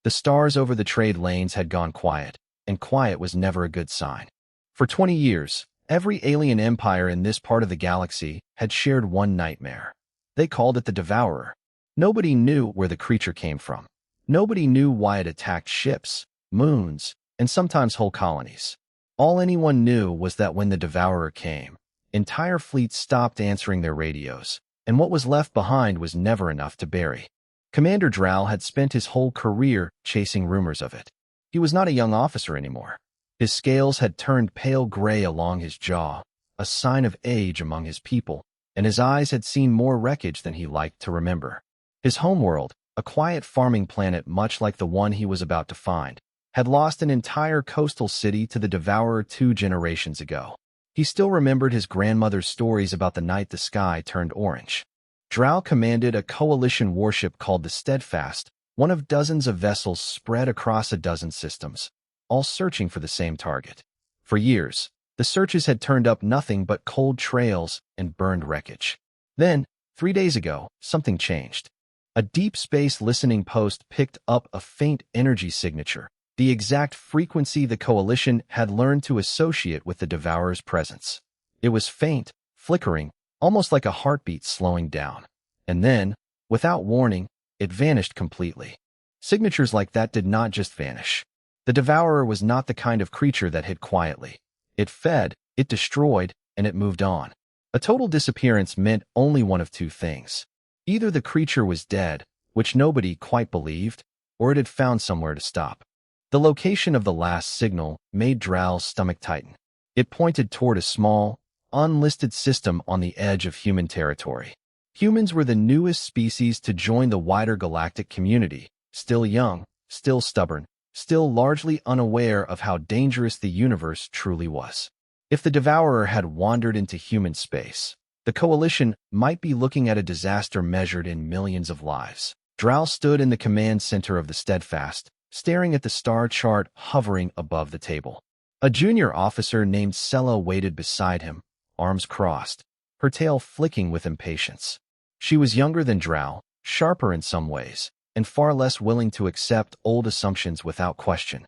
The stars over the trade lanes had gone quiet, and quiet was never a good sign. For 20 years, every alien empire in this part of the galaxy had shared one nightmare. They called it the Devourer. Nobody knew where the creature came from. Nobody knew why it attacked ships, moons, and sometimes whole colonies. All anyone knew was that when the Devourer came, entire fleets stopped answering their radios, and what was left behind was never enough to bury. Commander Drow had spent his whole career chasing rumors of it. He was not a young officer anymore. His scales had turned pale gray along his jaw, a sign of age among his people, and his eyes had seen more wreckage than he liked to remember. His homeworld, a quiet farming planet much like the one he was about to find, had lost an entire coastal city to the Devourer 2 generations ago. He still remembered his grandmother's stories about the night the sky turned orange. Drow commanded a coalition warship called the Steadfast, one of dozens of vessels spread across a dozen systems, all searching for the same target. For years, the searches had turned up nothing but cold trails and burned wreckage. Then, 3 days ago, something changed. A deep space listening post picked up a faint energy signature, the exact frequency the coalition had learned to associate with the Devourer's presence. It was faint, flickering, almost like a heartbeat slowing down. And then, without warning, it vanished completely. Signatures like that did not just vanish. The Devourer was not the kind of creature that hid quietly. It fed, it destroyed, and it moved on. A total disappearance meant only one of two things. Either the creature was dead, which nobody quite believed, or it had found somewhere to stop. The location of the last signal made Drow's stomach tighten. It pointed toward a small, unlisted system on the edge of human territory. Humans were the newest species to join the wider galactic community, still young, still stubborn, still largely unaware of how dangerous the universe truly was. If the Devourer had wandered into human space, the Coalition might be looking at a disaster measured in millions of lives. Drow stood in the command center of the Steadfast, staring at the star chart hovering above the table. A junior officer named Sella waited beside him, arms crossed, her tail flicking with impatience. She was younger than Drow, sharper in some ways, and far less willing to accept old assumptions without question.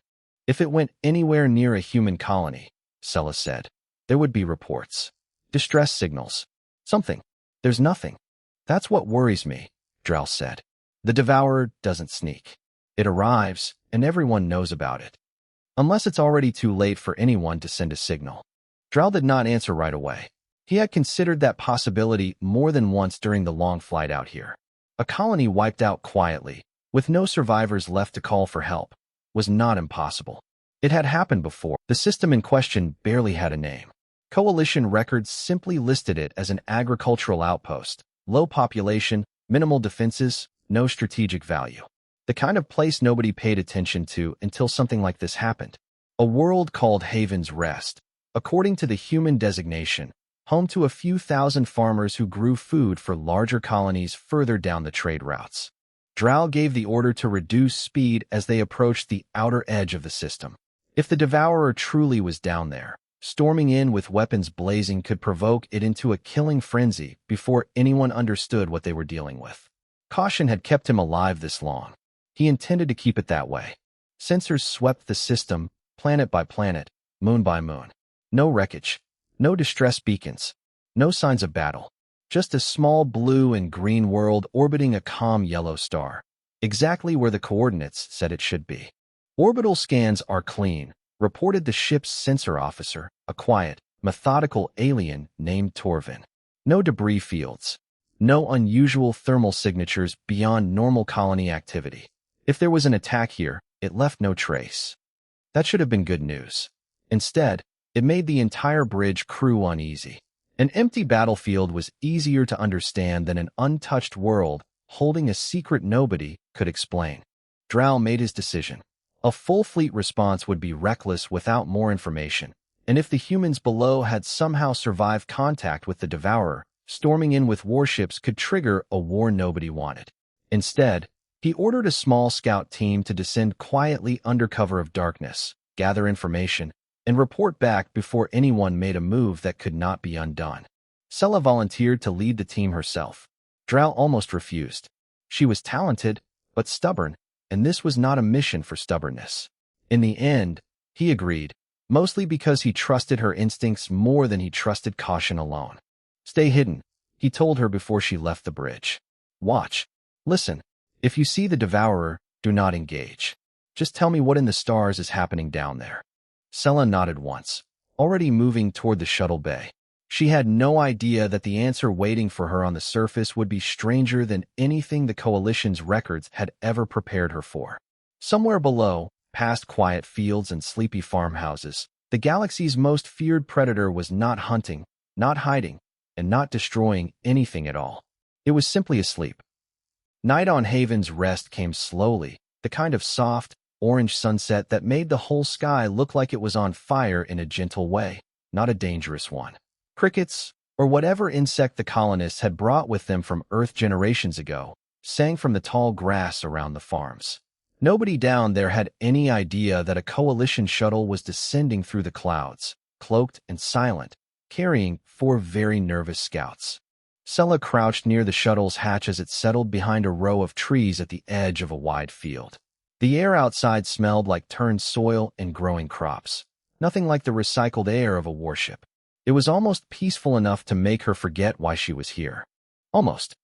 If it went anywhere near a human colony, Sella said, there would be reports. Distress signals. Something. There's nothing. That's what worries me, Drow said. The Devourer doesn't sneak. It arrives, and everyone knows about it. Unless it's already too late for anyone to send a signal. Drow did not answer right away. He had considered that possibility more than once during the long flight out here. A colony wiped out quietly, with no survivors left to call for help, was not impossible. It had happened before. The system in question barely had a name. Coalition records simply listed it as an agricultural outpost, low population, minimal defenses, no strategic value. The kind of place nobody paid attention to until something like this happened. A world called Haven's Rest, according to the human designation, home to a few thousand farmers who grew food for larger colonies further down the trade routes. Drow gave the order to reduce speed as they approached the outer edge of the system. If the Devourer truly was down there, storming in with weapons blazing could provoke it into a killing frenzy before anyone understood what they were dealing with. Caution had kept him alive this long. He intended to keep it that way. Sensors swept the system, planet by planet, moon by moon. No wreckage, no distress beacons, no signs of battle. Just a small blue and green world orbiting a calm yellow star, exactly where the coordinates said it should be. Orbital scans are clean, reported the ship's sensor officer, a quiet, methodical alien named Torvin. No debris fields. No unusual thermal signatures beyond normal colony activity. If there was an attack here, it left no trace. That should have been good news. Instead, it made the entire bridge crew uneasy. An empty battlefield was easier to understand than an untouched world holding a secret nobody could explain. Drow made his decision. A full fleet response would be reckless without more information, and if the humans below had somehow survived contact with the Devourer, storming in with warships could trigger a war nobody wanted. Instead, he ordered a small scout team to descend quietly under cover of darkness, gather information, and report back before anyone made a move that could not be undone. Sella volunteered to lead the team herself. Drow almost refused. She was talented, but stubborn, and this was not a mission for stubbornness. In the end, he agreed, mostly because he trusted her instincts more than he trusted caution alone. Stay hidden, he told her before she left the bridge. Watch. Listen. If you see the Devourer, do not engage. Just tell me what in the stars is happening down there. Sela nodded once, already moving toward the shuttle bay. She had no idea that the answer waiting for her on the surface would be stranger than anything the Coalition's records had ever prepared her for. Somewhere below, past quiet fields and sleepy farmhouses, the galaxy's most feared predator was not hunting, not hiding, and not destroying anything at all. It was simply asleep. Night on Haven's Rest came slowly, the kind of soft, orange sunset that made the whole sky look like it was on fire in a gentle way, not a dangerous one. Crickets, or whatever insect the colonists had brought with them from Earth generations ago, sang from the tall grass around the farms. Nobody down there had any idea that a Coalition shuttle was descending through the clouds, cloaked and silent, carrying 4 very nervous scouts. Sela crouched near the shuttle's hatch as it settled behind a row of trees at the edge of a wide field. The air outside smelled like turned soil and growing crops, nothing like the recycled air of a warship. It was almost peaceful enough to make her forget why she was here. Almost.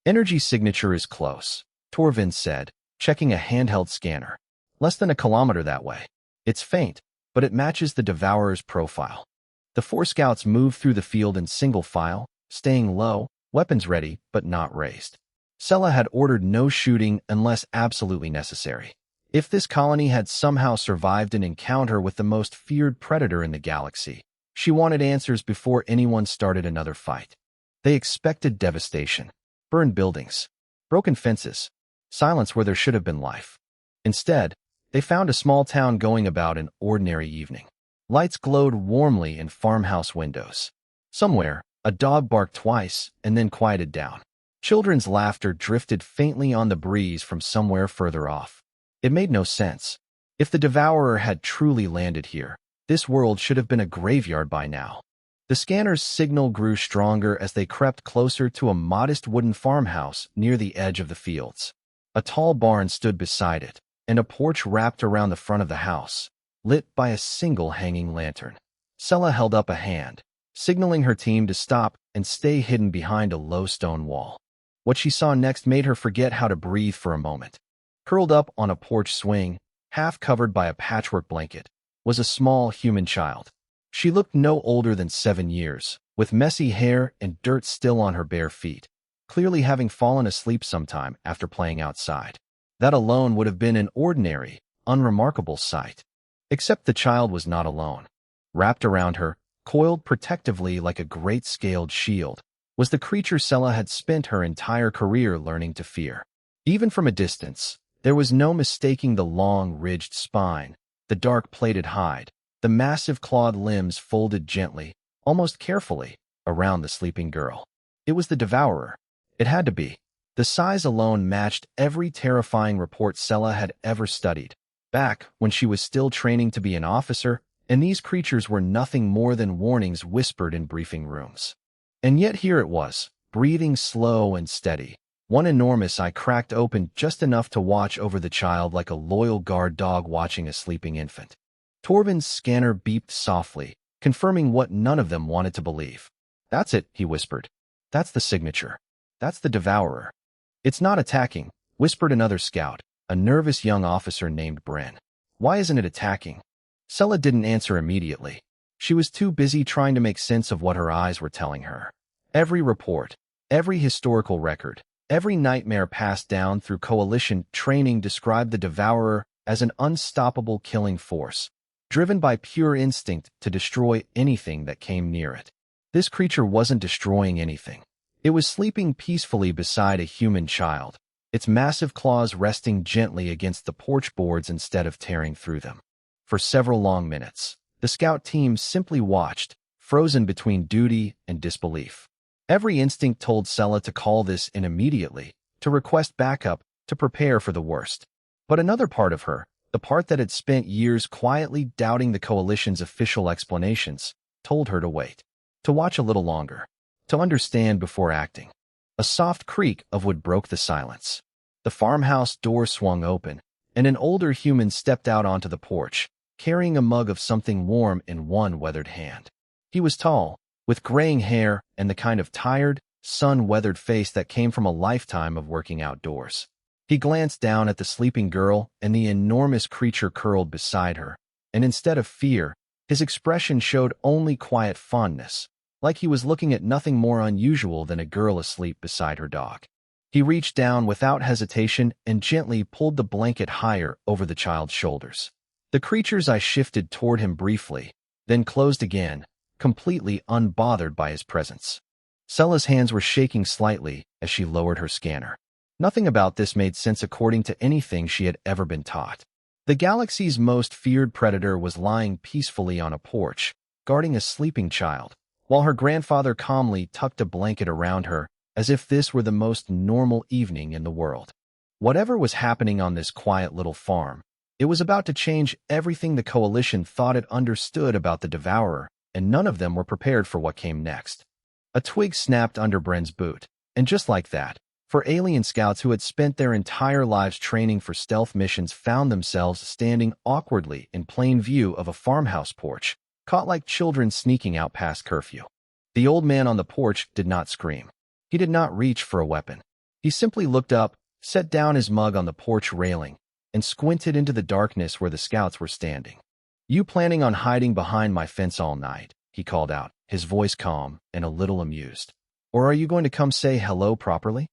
Energy signature is close, Torvin said, checking a handheld scanner. Less than a kilometer that way. It's faint, but it matches the Devourer's profile. The 4 scouts moved through the field in single file, staying low, weapons ready but not raised. Sela had ordered no shooting unless absolutely necessary. If this colony had somehow survived an encounter with the most feared predator in the galaxy, she wanted answers before anyone started another fight. They expected devastation, burned buildings, broken fences, silence where there should have been life. Instead, they found a small town going about an ordinary evening. Lights glowed warmly in farmhouse windows. Somewhere, a dog barked twice and then quieted down. Children's laughter drifted faintly on the breeze from somewhere further off. It made no sense. If the Devourer had truly landed here, this world should have been a graveyard by now. The scanner's signal grew stronger as they crept closer to a modest wooden farmhouse near the edge of the fields. A tall barn stood beside it, and a porch wrapped around the front of the house, lit by a single hanging lantern. Sela held up a hand, signaling her team to stop and stay hidden behind a low stone wall. What she saw next made her forget how to breathe for a moment. Curled up on a porch swing, half covered by a patchwork blanket, was a small human child. She looked no older than 7 years, with messy hair and dirt still on her bare feet, clearly having fallen asleep sometime after playing outside. That alone would have been an ordinary, unremarkable sight. Except the child was not alone. Wrapped around her, coiled protectively like a great scaled shield, was the creature Sela had spent her entire career learning to fear. Even from a distance, there was no mistaking the long, ridged spine, the dark plated hide, the massive clawed limbs folded gently, almost carefully, around the sleeping girl. It was the Devourer. It had to be. The size alone matched every terrifying report Sela had ever studied, back when she was still training to be an officer, and these creatures were nothing more than warnings whispered in briefing rooms. And yet here it was, breathing slow and steady. One enormous eye cracked open just enough to watch over the child like a loyal guard dog watching a sleeping infant. Torvin's scanner beeped softly, confirming what none of them wanted to believe. "That's it," he whispered. "That's the signature. That's the Devourer." "It's not attacking," whispered another scout, a nervous young officer named Bren. "Why isn't it attacking?" Sela didn't answer immediately. She was too busy trying to make sense of what her eyes were telling her. Every report, every historical record, every nightmare passed down through Coalition training described the Devourer as an unstoppable killing force, driven by pure instinct to destroy anything that came near it. This creature wasn't destroying anything. It was sleeping peacefully beside a human child, its massive claws resting gently against the porch boards instead of tearing through them. For several long minutes, the scout team simply watched, frozen between duty and disbelief. Every instinct told Sela to call this in immediately, to request backup, to prepare for the worst. But another part of her, the part that had spent years quietly doubting the Coalition's official explanations, told her to wait, to watch a little longer, to understand before acting. A soft creak of wood broke the silence. The farmhouse door swung open, and an older human stepped out onto the porch, carrying a mug of something warm in one weathered hand. He was tall, with graying hair and the kind of tired, sun-weathered face that came from a lifetime of working outdoors. He glanced down at the sleeping girl and the enormous creature curled beside her, and instead of fear, his expression showed only quiet fondness, like he was looking at nothing more unusual than a girl asleep beside her dog. He reached down without hesitation and gently pulled the blanket higher over the child's shoulders. The creature's eyes shifted toward him briefly, then closed again, completely unbothered by his presence. Sella's hands were shaking slightly as she lowered her scanner. Nothing about this made sense according to anything she had ever been taught. The galaxy's most feared predator was lying peacefully on a porch, guarding a sleeping child, while her grandfather calmly tucked a blanket around her as if this were the most normal evening in the world. Whatever was happening on this quiet little farm, it was about to change everything the Coalition thought it understood about the Devourer, and none of them were prepared for what came next. A twig snapped under Bren's boot, and just like that, for alien scouts who had spent their entire lives training for stealth missions found themselves standing awkwardly in plain view of a farmhouse porch, caught like children sneaking out past curfew. The old man on the porch did not scream. He did not reach for a weapon. He simply looked up, set down his mug on the porch railing, and squinted into the darkness where the scouts were standing. "You planning on hiding behind my fence all night?" he called out, his voice calm and a little amused. "Or are you going to come say hello properly?"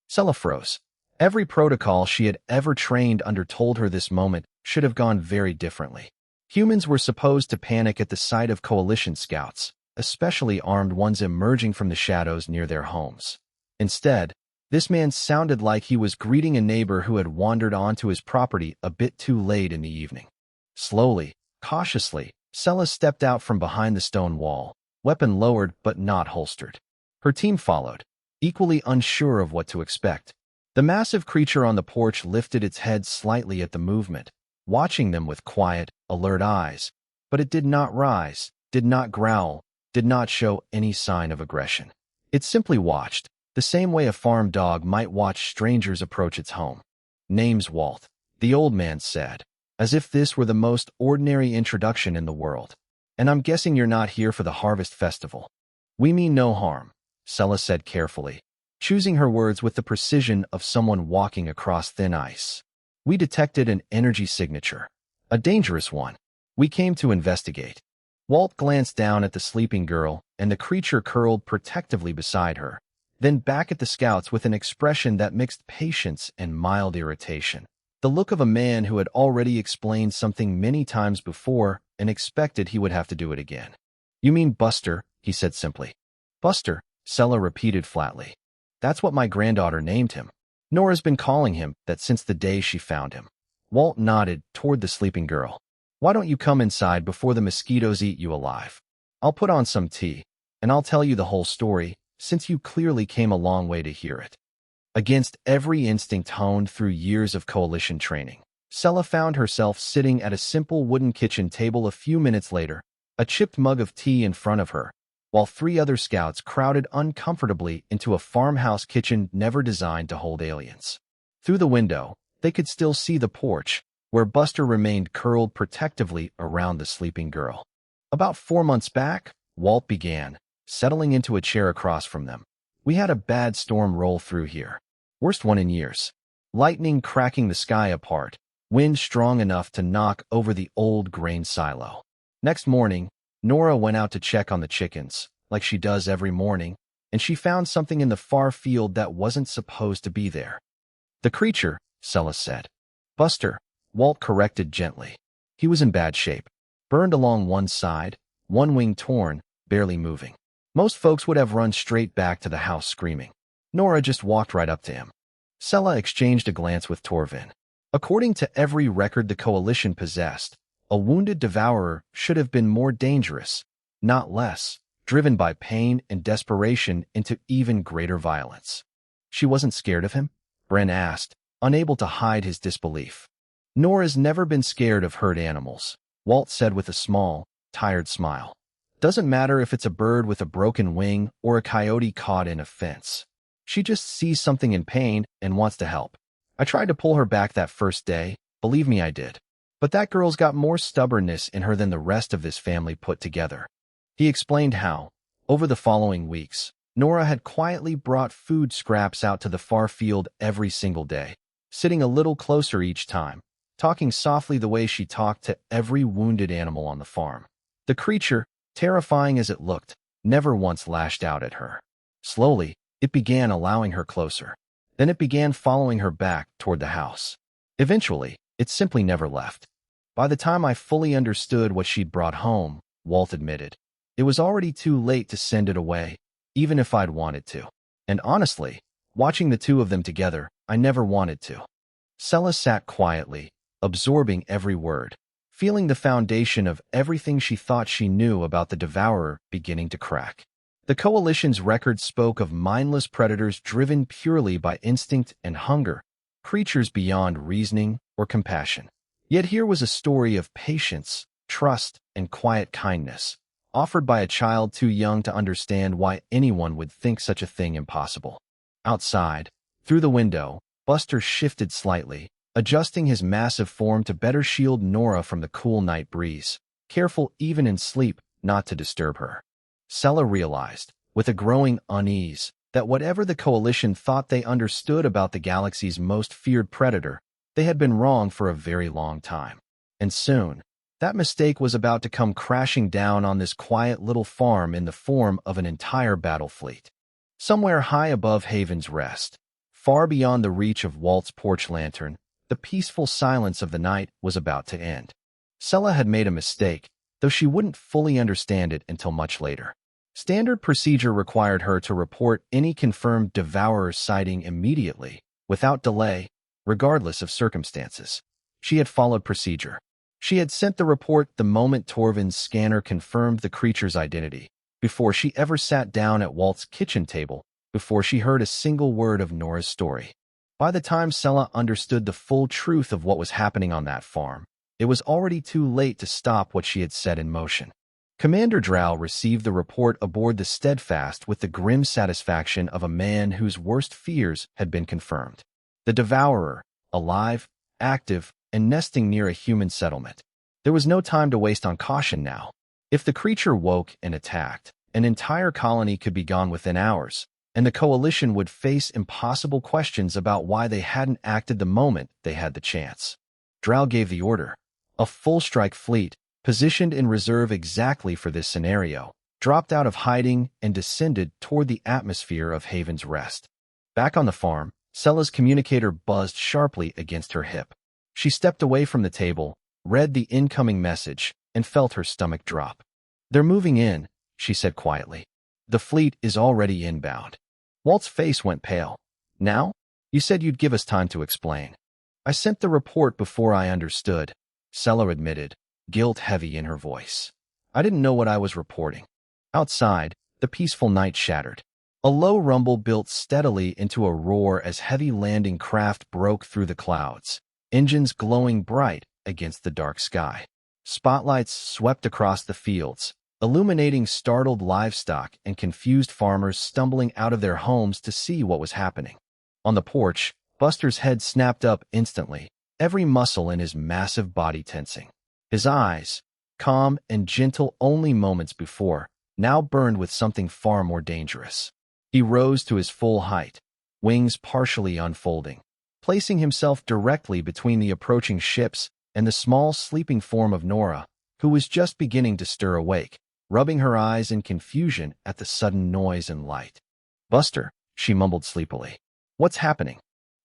Sella froze. Every protocol she had ever trained under told her this moment should have gone very differently. Humans were supposed to panic at the sight of Coalition scouts, especially armed ones emerging from the shadows near their homes. Instead, this man sounded like he was greeting a neighbor who had wandered onto his property a bit too late in the evening. Slowly, cautiously, Sella stepped out from behind the stone wall, weapon lowered but not holstered. Her team followed, equally unsure of what to expect. The massive creature on the porch lifted its head slightly at the movement, watching them with quiet, alert eyes, but it did not rise, did not growl, did not show any sign of aggression. It simply watched, the same way a farm dog might watch strangers approach its home. "Name's Walt," the old man said, as if this were the most ordinary introduction in the world. "And I'm guessing you're not here for the harvest festival." "We mean no harm," Sella said carefully, choosing her words with the precision of someone walking across thin ice. "We detected an energy signature. A dangerous one. We came to investigate." Walt glanced down at the sleeping girl and the creature curled protectively beside her, then back at the scouts with an expression that mixed patience and mild irritation. The look of a man who had already explained something many times before and expected he would have to do it again. "You mean Buster," he said simply. "Buster," Sella repeated flatly. "That's what my granddaughter named him. Nora's been calling him that since the day she found him." Walt nodded toward the sleeping girl. "Why don't you come inside before the mosquitoes eat you alive? I'll put on some tea, and I'll tell you the whole story, since you clearly came a long way to hear it." Against every instinct honed through years of Coalition training, Sella found herself sitting at a simple wooden kitchen table a few minutes later, a chipped mug of tea in front of her, while 3 other scouts crowded uncomfortably into a farmhouse kitchen never designed to hold aliens. Through the window, they could still see the porch, where Buster remained curled protectively around the sleeping girl. "About 4 months back," Walt began, settling into a chair across from them, "we had a bad storm roll through here. Worst one in years. Lightning cracking the sky apart, wind strong enough to knock over the old grain silo. Next morning, Nora went out to check on the chickens, like she does every morning, and she found something in the far field that wasn't supposed to be there." "The creature," Sella said. "Buster," Walt corrected gently. "He was in bad shape. Burned along one side, one wing torn, barely moving. Most folks would have run straight back to the house screaming. Nora just walked right up to him." Sella exchanged a glance with Torvin. According to every record the Coalition possessed, a wounded Devourer should have been more dangerous, not less, driven by pain and desperation into even greater violence. "She wasn't scared of him?" Bren asked, unable to hide his disbelief. "Nora's never been scared of hurt animals," Walt said with a small, tired smile. "Doesn't matter if it's a bird with a broken wing or a coyote caught in a fence. She just sees something in pain and wants to help." I tried to pull her back that first day, believe me I did. But that girl's got more stubbornness in her than the rest of this family put together. He explained how, over the following weeks, Nora had quietly brought food scraps out to the far field every single day, sitting a little closer each time, talking softly the way she talked to every wounded animal on the farm. The creature, terrifying as it looked, never once lashed out at her. Slowly, it began allowing her closer. Then it began following her back toward the house. Eventually, it simply never left. By the time I fully understood what she'd brought home, Walt admitted, it was already too late to send it away, even if I'd wanted to. And honestly, watching the two of them together, I never wanted to. Sella sat quietly, absorbing every word, feeling the foundation of everything she thought she knew about the Devourer beginning to crack. The Coalition's record spoke of mindless predators driven purely by instinct and hunger, creatures beyond reasoning or compassion. Yet here was a story of patience, trust, and quiet kindness, offered by a child too young to understand why anyone would think such a thing impossible. Outside, through the window, Buster shifted slightly, adjusting his massive form to better shield Nora from the cool night breeze, careful even in sleep not to disturb her. Sella realized, with a growing unease, that whatever the Coalition thought they understood about the galaxy's most feared predator, they had been wrong for a very long time. And soon, that mistake was about to come crashing down on this quiet little farm in the form of an entire battle fleet. Somewhere high above Haven's Rest, far beyond the reach of Walt's porch lantern, the peaceful silence of the night was about to end. Sella had made a mistake, though she wouldn't fully understand it until much later. Standard procedure required her to report any confirmed Devourer sighting immediately, without delay, regardless of circumstances. She had followed procedure. She had sent the report the moment Torvin's scanner confirmed the creature's identity, before she ever sat down at Walt's kitchen table, before she heard a single word of Nora's story. By the time Sella understood the full truth of what was happening on that farm, it was already too late to stop what she had set in motion. Commander Drow received the report aboard the Steadfast with the grim satisfaction of a man whose worst fears had been confirmed. The Devourer, alive, active, and nesting near a human settlement. There was no time to waste on caution now. If the creature woke and attacked, an entire colony could be gone within hours, and the Coalition would face impossible questions about why they hadn't acted the moment they had the chance. Drow gave the order. A full-strike fleet, positioned in reserve exactly for this scenario, dropped out of hiding and descended toward the atmosphere of Haven's Rest. Back on the farm, Sella's communicator buzzed sharply against her hip. She stepped away from the table, read the incoming message, and felt her stomach drop. "They're moving in," she said quietly. "The fleet is already inbound." Walt's face went pale. "Now? You said you'd give us time to explain." "I sent the report before I understood," Sella admitted, guilt heavy in her voice. "I didn't know what I was reporting." Outside, the peaceful night shattered. A low rumble built steadily into a roar as heavy landing craft broke through the clouds, engines glowing bright against the dark sky. Spotlights swept across the fields, illuminating startled livestock and confused farmers stumbling out of their homes to see what was happening. On the porch, Buster's head snapped up instantly, every muscle in his massive body tensing. His eyes, calm and gentle only moments before, now burned with something far more dangerous. He rose to his full height, wings partially unfolding, placing himself directly between the approaching ships and the small sleeping form of Nora, who was just beginning to stir awake, rubbing her eyes in confusion at the sudden noise and light. "Buster," she mumbled sleepily. "What's happening?"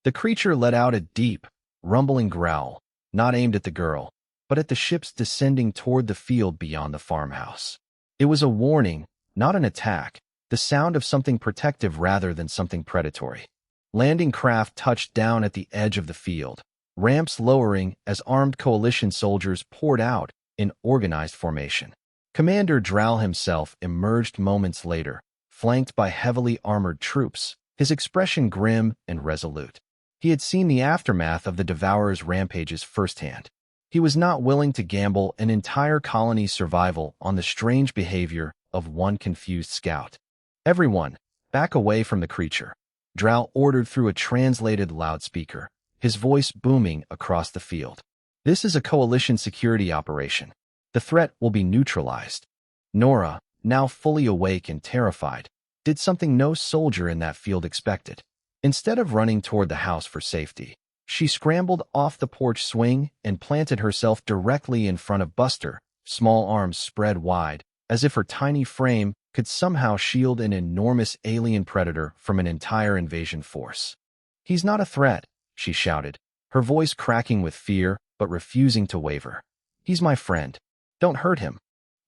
The creature let out a deep, rumbling growl, not aimed at the girl, but at the ships descending toward the field beyond the farmhouse. It was a warning, not an attack, the sound of something protective rather than something predatory. Landing craft touched down at the edge of the field, ramps lowering as armed Coalition soldiers poured out in organized formation. Commander Drow himself emerged moments later, flanked by heavily armored troops, his expression grim and resolute. He had seen the aftermath of the Devourer's rampages firsthand. He was not willing to gamble an entire colony's survival on the strange behavior of one confused scout. "Everyone, back away from the creature," Drow ordered through a translated loudspeaker, his voice booming across the field. This is a coalition security operation. The threat will be neutralized. Nora, now fully awake and terrified, did something no soldier in that field expected. Instead of running toward the house for safety, she scrambled off the porch swing and planted herself directly in front of Buster, small arms spread wide, as if her tiny frame could somehow shield an enormous alien predator from an entire invasion force. "He's not a threat," she shouted, her voice cracking with fear but refusing to waver. "He's my friend. Don't hurt him.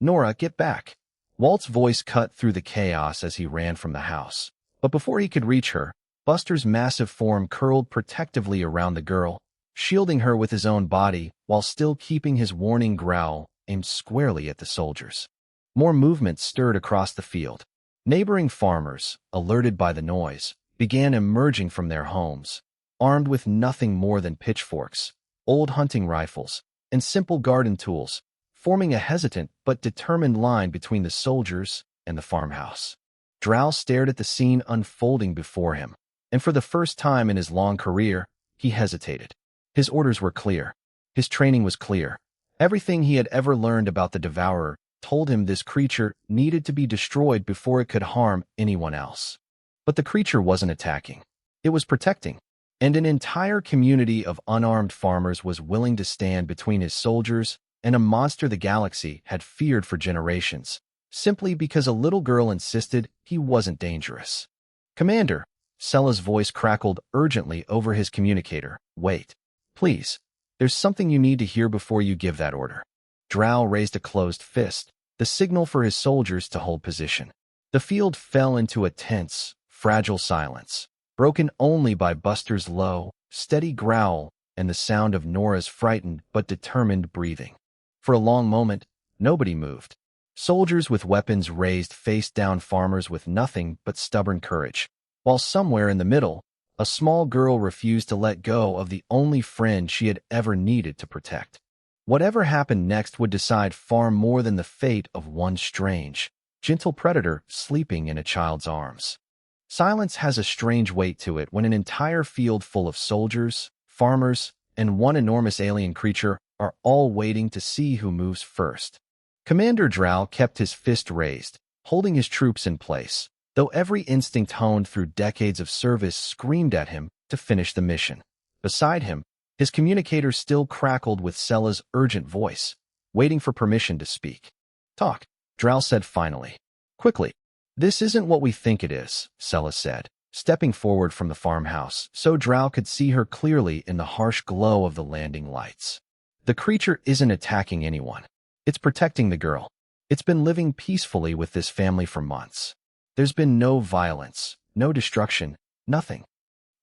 Nora, get back." Walt's voice cut through the chaos as he ran from the house. But before he could reach her, Buster's massive form curled protectively around the girl, shielding her with his own body while still keeping his warning growl aimed squarely at the soldiers. More movement stirred across the field. Neighboring farmers, alerted by the noise, began emerging from their homes, armed with nothing more than pitchforks, old hunting rifles, and simple garden tools, forming a hesitant but determined line between the soldiers and the farmhouse. Drow stared at the scene unfolding before him, and for the first time in his long career, he hesitated. His orders were clear. His training was clear. Everything he had ever learned about the Devourer told him this creature needed to be destroyed before it could harm anyone else. But the creature wasn't attacking. It was protecting. And an entire community of unarmed farmers was willing to stand between his soldiers and a monster the galaxy had feared for generations, simply because a little girl insisted he wasn't dangerous. "Commander," Sella's voice crackled urgently over his communicator. "Wait. Please. There's something you need to hear before you give that order." Drow raised a closed fist, the signal for his soldiers to hold position. The field fell into a tense, fragile silence, broken only by Buster's low, steady growl and the sound of Nora's frightened but determined breathing. For a long moment, nobody moved. Soldiers with weapons raised faced down farmers with nothing but stubborn courage, while somewhere in the middle, a small girl refused to let go of the only friend she had ever needed to protect. Whatever happened next would decide far more than the fate of one strange, gentle predator sleeping in a child's arms. Silence has a strange weight to it when an entire field full of soldiers, farmers, and one enormous alien creature are all waiting to see who moves first. Commander Drow kept his fist raised, holding his troops in place, though every instinct honed through decades of service screamed at him to finish the mission. Beside him, his communicator still crackled with Sella's urgent voice, waiting for permission to speak. "Talk," Drow said finally. "Quickly." "This isn't what we think it is," Sella said, stepping forward from the farmhouse so Drow could see her clearly in the harsh glow of the landing lights. "The creature isn't attacking anyone. It's protecting the girl. It's been living peacefully with this family for months. There's been no violence, no destruction, nothing."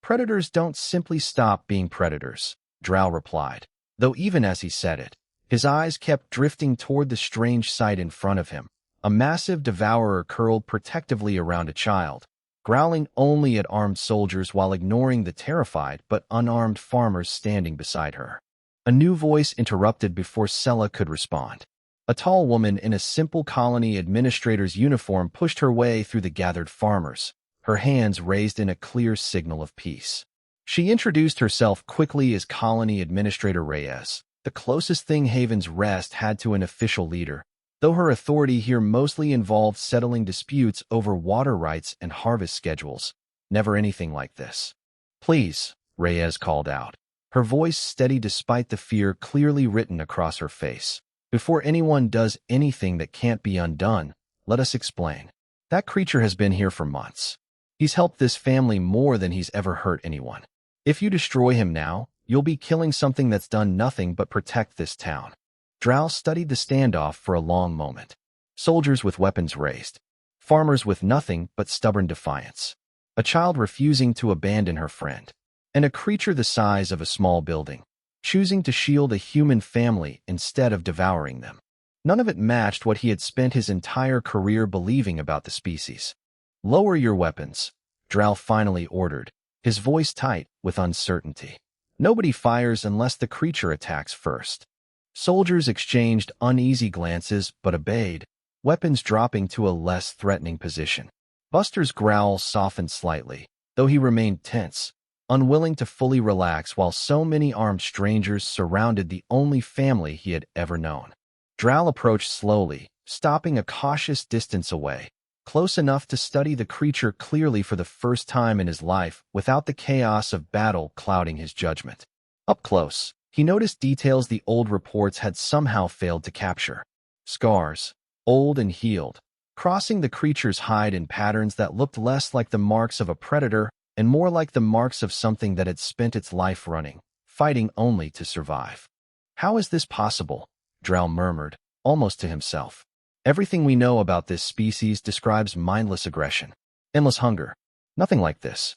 "Predators don't simply stop being predators," Drow replied, though even as he said it, his eyes kept drifting toward the strange sight in front of him. A massive devourer curled protectively around a child, growling only at armed soldiers while ignoring the terrified but unarmed farmers standing beside her. A new voice interrupted before Sella could respond. A tall woman in a simple colony administrator's uniform pushed her way through the gathered farmers, her hands raised in a clear signal of peace. She introduced herself quickly as Colony Administrator Reyes, the closest thing Haven's Rest had to an official leader, though her authority here mostly involved settling disputes over water rights and harvest schedules. Never anything like this. "Please," Reyes called out, her voice steady despite the fear clearly written across her face. "Before anyone does anything that can't be undone, let us explain. That creature has been here for months. He's helped this family more than he's ever hurt anyone. If you destroy him now, you'll be killing something that's done nothing but protect this town." Drow studied the standoff for a long moment. Soldiers with weapons raised. Farmers with nothing but stubborn defiance. A child refusing to abandon her friend. And a creature the size of a small building, choosing to shield a human family instead of devouring them. None of it matched what he had spent his entire career believing about the species. "Lower your weapons," Drow finally ordered, his voice tight with uncertainty. "Nobody fires unless the creature attacks first." Soldiers exchanged uneasy glances but obeyed, weapons dropping to a less threatening position. Buster's growl softened slightly, though he remained tense, unwilling to fully relax while so many armed strangers surrounded the only family he had ever known. Drow approached slowly, stopping a cautious distance away, close enough to study the creature clearly for the first time in his life without the chaos of battle clouding his judgment. Up close, he noticed details the old reports had somehow failed to capture. Scars, old and healed, crossing the creature's hide in patterns that looked less like the marks of a predator and more like the marks of something that had spent its life running, fighting only to survive. "How is this possible?" Drow murmured, almost to himself. "Everything we know about this species describes mindless aggression, endless hunger. Nothing like this."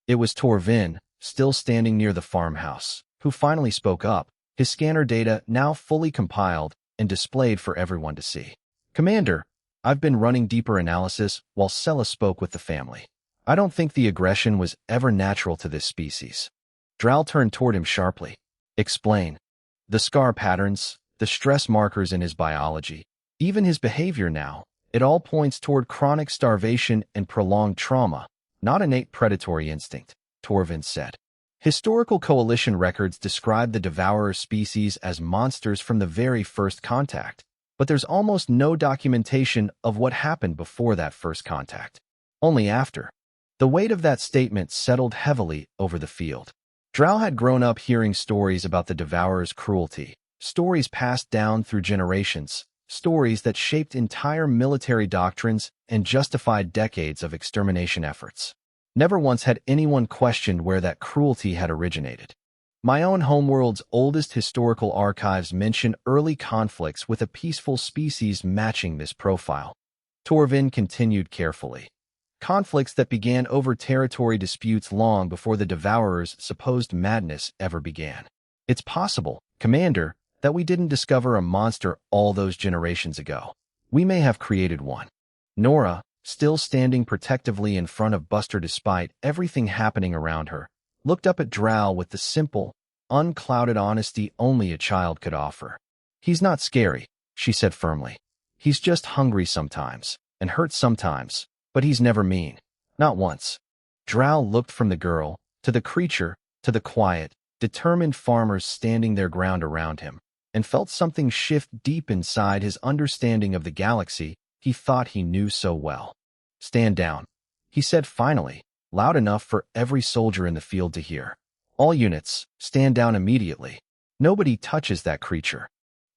It was Torvin, still standing near the farmhouse, who finally spoke up, his scanner data now fully compiled and displayed for everyone to see. "Commander, I've been running deeper analysis while Sella spoke with the family. I don't think the aggression was ever natural to this species." Drow turned toward him sharply. "Explain." "The scar patterns, the stress markers in his biology, even his behavior now, it all points toward chronic starvation and prolonged trauma, not innate predatory instinct," Torvin said. "Historical coalition records describe the Devourer species as monsters from the very first contact, but there's almost no documentation of what happened before that first contact. Only after." The weight of that statement settled heavily over the field. Drow had grown up hearing stories about the Devourer's cruelty, stories passed down through generations, stories that shaped entire military doctrines and justified decades of extermination efforts. Never once had anyone questioned where that cruelty had originated. My own homeworld's oldest historical archives mention early conflicts with a peaceful species matching this profile. Torvin continued carefully. Conflicts that began over territory disputes long before the Devourer's supposed madness ever began. "It's possible, Commander, that we didn't discover a monster all those generations ago. We may have created one." Nora, still standing protectively in front of Buster despite everything happening around her, looked up at Drow with the simple, unclouded honesty only a child could offer. "He's not scary," she said firmly. "He's just hungry sometimes, and hurt sometimes, but he's never mean. Not once." Drow looked from the girl, to the creature, to the quiet, determined farmers standing their ground around him, and felt something shift deep inside his understanding of the galaxy he thought he knew so well. "Stand down," he said finally, loud enough for every soldier in the field to hear. "All units, stand down immediately. Nobody touches that creature."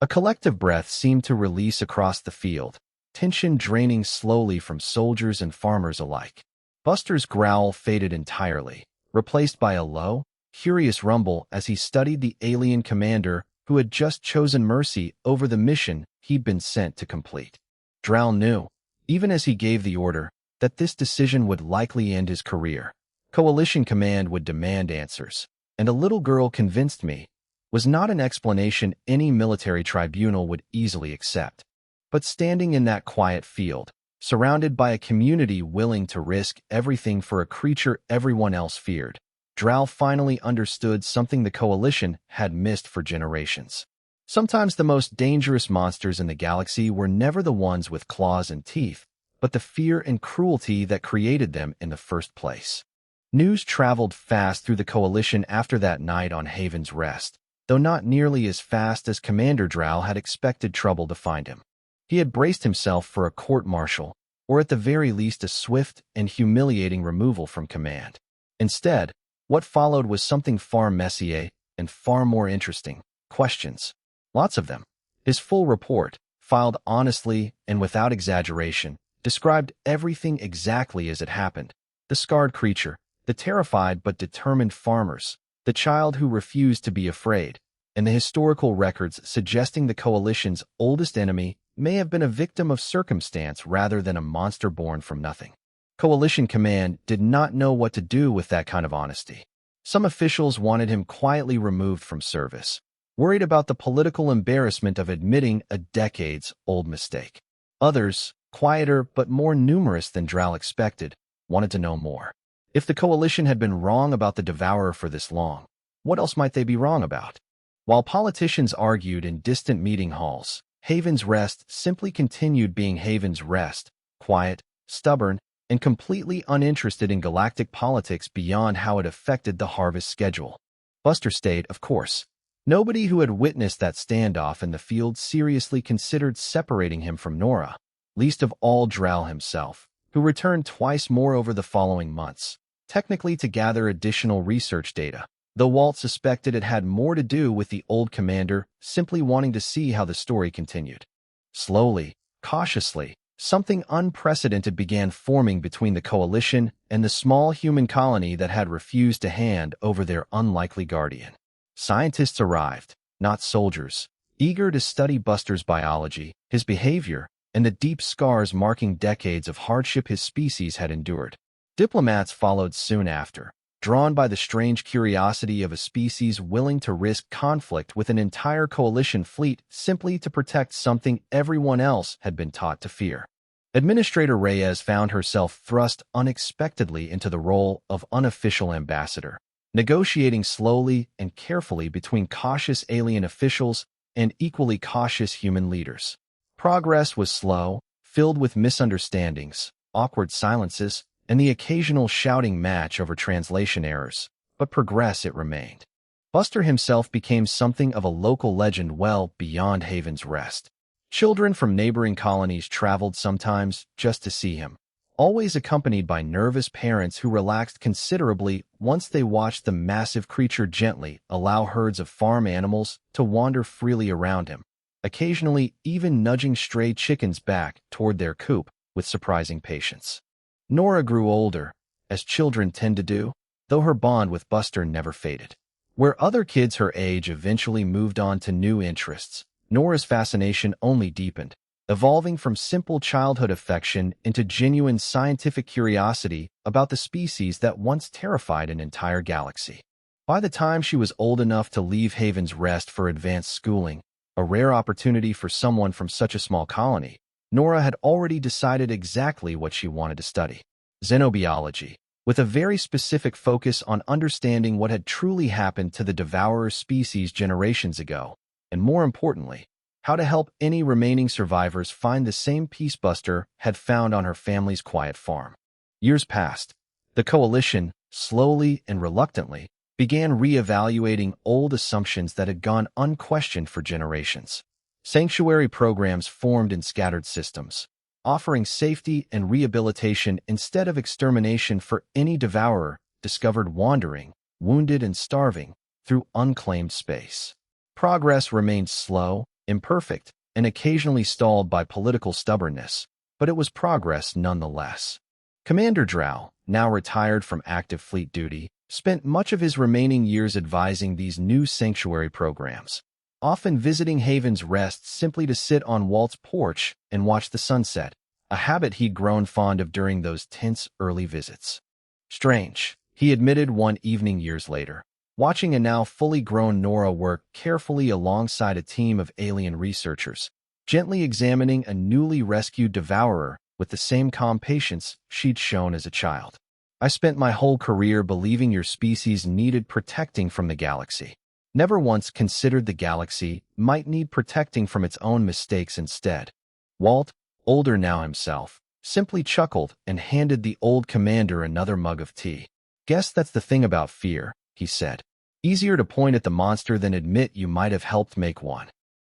A collective breath seemed to release across the field, tension draining slowly from soldiers and farmers alike. Buster's growl faded entirely, replaced by a low, curious rumble as he studied the alien commander who had just chosen mercy over the mission he'd been sent to complete. Drow knew, even as he gave the order, that this decision would likely end his career. Coalition command would demand answers, and "a little girl convinced me" was not an explanation any military tribunal would easily accept. But standing in that quiet field, surrounded by a community willing to risk everything for a creature everyone else feared, Drow finally understood something the Coalition had missed for generations. Sometimes the most dangerous monsters in the galaxy were never the ones with claws and teeth, but the fear and cruelty that created them in the first place. News traveled fast through the Coalition after that night on Haven's Rest, though not nearly as fast as Commander Drow had expected trouble to find him. He had braced himself for a court-martial, or at the very least a swift and humiliating removal from command. Instead, what followed was something far messier and far more interesting: questions. Lots of them. His full report, filed honestly and without exaggeration, described everything exactly as it happened. The scarred creature, the terrified but determined farmers, the child who refused to be afraid, and the historical records suggesting the Coalition's oldest enemy may have been a victim of circumstance rather than a monster born from nothing. Coalition Command did not know what to do with that kind of honesty. Some officials wanted him quietly removed from service, worried about the political embarrassment of admitting a decades-old mistake. Others, quieter but more numerous than Drow expected, wanted to know more. If the Coalition had been wrong about the Devourer for this long, what else might they be wrong about? While politicians argued in distant meeting halls, Haven's Rest simply continued being Haven's Rest, quiet, stubborn, and completely uninterested in galactic politics beyond how it affected the harvest schedule. Buster stayed, of course. Nobody who had witnessed that standoff in the field seriously considered separating him from Nora, least of all Drow himself, who returned twice more over the following months, technically to gather additional research data, though Walt suspected it had more to do with the old commander simply wanting to see how the story continued. Slowly, cautiously, something unprecedented began forming between the Coalition and the small human colony that had refused to hand over their unlikely guardian. Scientists arrived, not soldiers, eager to study Buster's biology, his behavior, and the deep scars marking decades of hardship his species had endured. Diplomats followed soon after, drawn by the strange curiosity of a species willing to risk conflict with an entire Coalition fleet simply to protect something everyone else had been taught to fear. Administrator Reyes found herself thrust unexpectedly into the role of unofficial ambassador, negotiating slowly and carefully between cautious alien officials and equally cautious human leaders. Progress was slow, filled with misunderstandings, awkward silences, and the occasional shouting match over translation errors, but progress it remained. Buster himself became something of a local legend well beyond Haven's Rest. Children from neighboring colonies traveled sometimes just to see him, always accompanied by nervous parents who relaxed considerably once they watched the massive creature gently allow herds of farm animals to wander freely around him, occasionally even nudging stray chickens back toward their coop with surprising patience. Nora grew older, as children tend to do, though her bond with Buster never faded. Where other kids her age eventually moved on to new interests, Nora's fascination only deepened, evolving from simple childhood affection into genuine scientific curiosity about the species that once terrified an entire galaxy. By the time she was old enough to leave Haven's Rest for advanced schooling, a rare opportunity for someone from such a small colony, Nora had already decided exactly what she wanted to study: xenobiology, with a very specific focus on understanding what had truly happened to the Devourer species generations ago, and more importantly, how to help any remaining survivors find the same peace Buster had found on her family's quiet farm. Years passed. The Coalition, slowly and reluctantly, began re-evaluating old assumptions that had gone unquestioned for generations. Sanctuary programs formed in scattered systems, offering safety and rehabilitation instead of extermination for any devourer discovered wandering, wounded and starving, through unclaimed space. Progress remained slow, imperfect, and occasionally stalled by political stubbornness, but it was progress nonetheless. Commander Drow, now retired from active fleet duty, spent much of his remaining years advising these new sanctuary programs, often visiting Haven's Rest simply to sit on Walt's porch and watch the sunset, a habit he'd grown fond of during those tense early visits. Strange, he admitted one evening years later, watching a now fully grown Nora work carefully alongside a team of alien researchers, gently examining a newly rescued devourer with the same calm patience she'd shown as a child. I spent my whole career believing your species needed protecting from the galaxy. Never once considered the galaxy might need protecting from its own mistakes instead. Walt, older now himself, simply chuckled and handed the old commander another mug of tea. Guess that's the thing about fear, he said. Easier to point at the monster than admit you might have helped make one.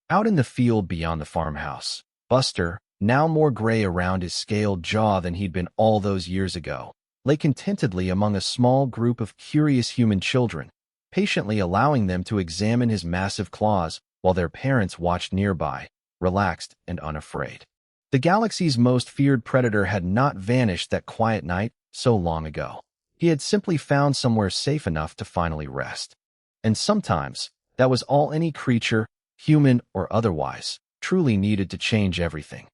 Out in the field beyond the farmhouse, Buster, now more gray around his scaled jaw than he'd been all those years ago, lay contentedly among a small group of curious human children, patiently allowing them to examine his massive claws while their parents watched nearby, relaxed and unafraid. The galaxy's most feared predator had not vanished that quiet night so long ago. He had simply found somewhere safe enough to finally rest. And sometimes, that was all any creature, human or otherwise, truly needed to change everything.